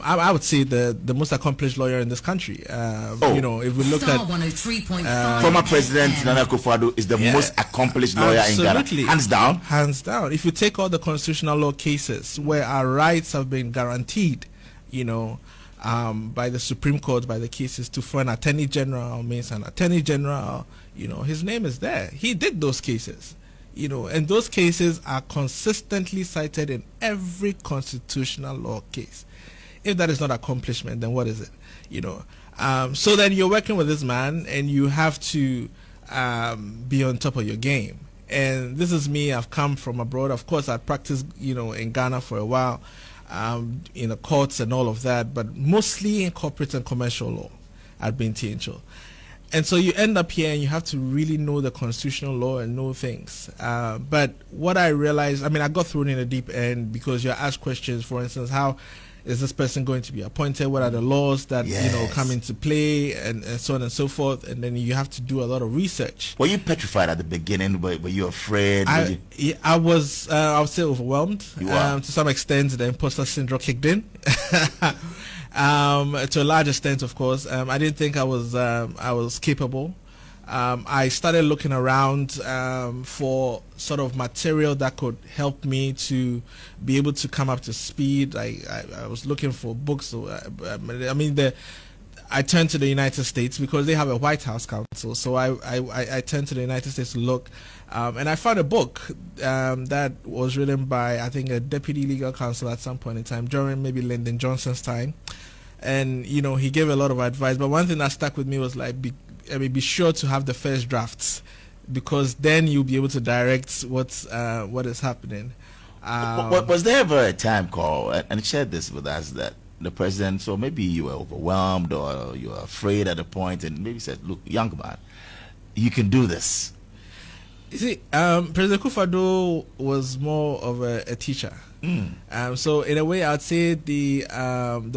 I would say the most accomplished lawyer in this country. You know, if we look at former President Nana Akufo-Addo is the most accomplished lawyer in Ghana, hands down. Hands down. If you take all the constitutional law cases where our rights have been guaranteed, you know, by the Supreme Court, by the cases for an Attorney General, means an Attorney General, you know, his name is there. He did those cases. You know, and those cases are consistently cited in every constitutional law case. If that is not accomplishment, then what is it? You know, so then you're working with this man, and you have to be on top of your game. And this is me. I've come from abroad. Of course, I practiced, you know, in Ghana for a while, in the courts and all of that, but mostly in corporate and commercial law at Binti. And so you end up here and you have to really know the constitutional law and know things. But what I realized, I mean, I got thrown in the deep end because you're asked questions, for instance, how is this person going to be appointed? What are the laws that, you know, come into play, and so on and so forth? And then you have to do a lot of research. Were you petrified at the beginning? Were you afraid? I was, I would say, overwhelmed. To some extent, the imposter syndrome kicked in. To a large extent, of course. I didn't think I was capable. I started looking around for sort of material that could help me to be able to come up to speed. I was looking for books. I turned to the United States because they have a White House counsel. So I turned to the United States to look, and I found a book that was written by, I think, a deputy legal counsel at some point in time during maybe Lyndon Johnson's time. And, you know, he gave a lot of advice. But one thing that stuck with me was, like, be sure to have the first drafts, because then you'll be able to direct what is happening. Was there ever a time, Carl, and share this with us, that the president, so maybe you were overwhelmed or you were afraid at a point, and maybe said, look, young man, you can do this? You see, President Akufo-Addo was more of a teacher. So in a way, I'd say the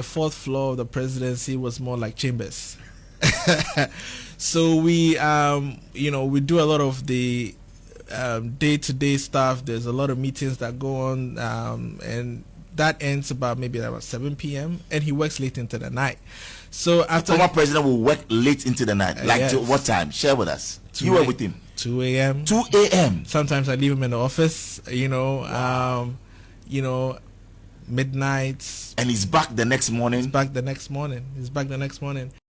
fourth floor of the presidency was more like chambers. So we, you know, we do a lot of the day-to-day stuff. There's a lot of meetings that go on, and that ends about maybe about 7 p.m. and he works late into the night. So after the former president will work late into the night, like to what time? Share with us. You were with him. 2 a.m. 2 a.m. Sometimes I leave him in the office. You know, you know, midnight. And he's back the next morning. He's back the next morning.